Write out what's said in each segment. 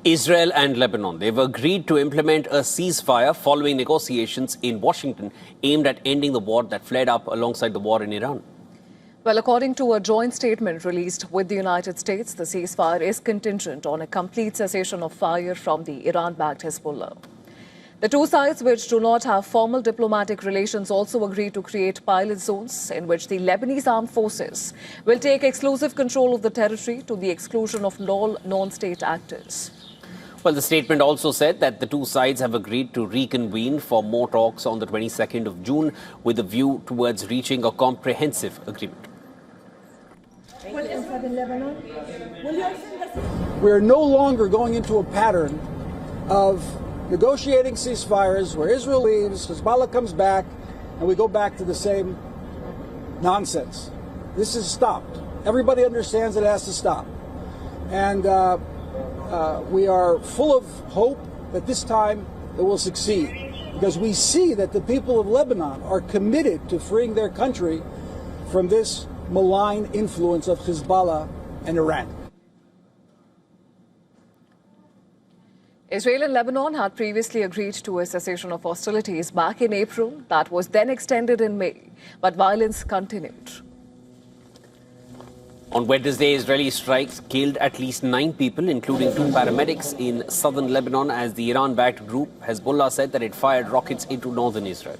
Israel and Lebanon, they've agreed to implement a ceasefire following negotiations in Washington aimed at ending the war that flared up alongside the war in Iran. Well, according to a joint statement released with the United States, the ceasefire is contingent on a complete cessation of fire from the Iran-backed Hezbollah. The two sides, which do not have formal diplomatic relations, also agreed to create pilot zones in which the Lebanese armed forces will take exclusive control of the territory to the exclusion of all non-state actors. Well, the statement also said that the two sides have agreed to reconvene for more talks on the 22nd of June with a view towards reaching a comprehensive agreement. We are no longer going into a pattern of negotiating ceasefires where Israel leaves, Hezbollah comes back, and we go back to the same nonsense. This is stopped. Everybody understands it has to stop. And we are full of hope that this time it will succeed, because we see that the people of Lebanon are committed to freeing their country from this malign influence of Hezbollah and Iran. Israel and Lebanon had previously agreed to a cessation of hostilities back in April. That was then extended in May, but violence continued. On Wednesday, Israeli strikes killed at least 9 people, including 2 paramedics in southern Lebanon, as the Iran-backed group Hezbollah said that it fired rockets into northern Israel.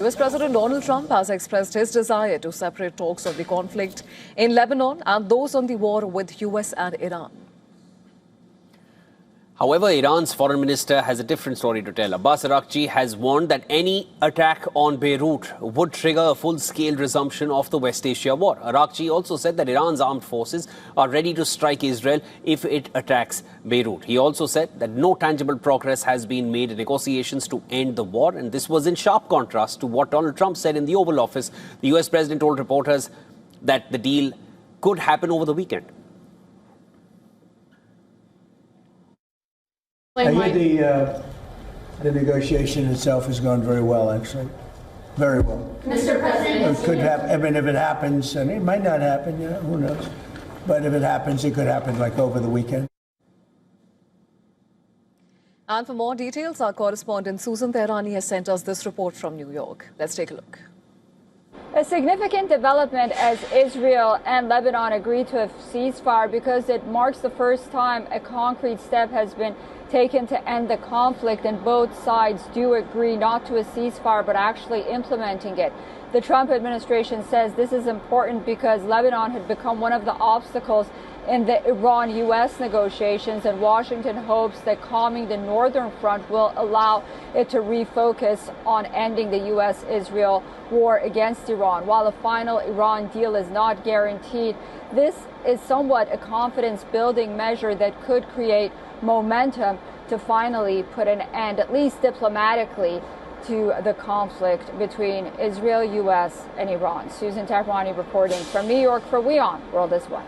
US President Donald Trump has expressed his desire to separate talks of the conflict in Lebanon and those on the war with US and Iran. However, Iran's foreign minister has a different story to tell. Abbas Araghchi has warned that any attack on Beirut would trigger a full-scale resumption of the West Asia war. Araghchi also said that Iran's armed forces are ready to strike Israel if it attacks Beirut. He also said that no tangible progress has been made in negotiations to end the war, and this was in sharp contrast to what Donald Trump said in the Oval Office. The US president told reporters that the deal could happen over the weekend. I hear the negotiation itself has gone very well, actually. Very well. Mr. President, it could happen. I mean, if it happens, and it might not happen, you know, who knows? But if it happens, it could happen like over the weekend. And for more details, our correspondent Susan Tehrani has sent us this report from New York. Let's take a look. a significant development as Israel and Lebanon agree to a ceasefire, because it marks the first time a concrete step has been taken to end the conflict, and both sides do agree not to a ceasefire but actually implementing it. The Trump administration says this is important because Lebanon had become one of the obstacles in the Iran-U.S. negotiations, and Washington hopes that calming the northern front will allow it to refocus on ending the U.S.-Israel war against Iran. While a final Iran deal is not guaranteed, this is somewhat a confidence-building measure that could create momentum to finally put an end, at least diplomatically, to the conflict between Israel, U.S., and Iran. Susan Tehrani reporting from New York for WION World this One.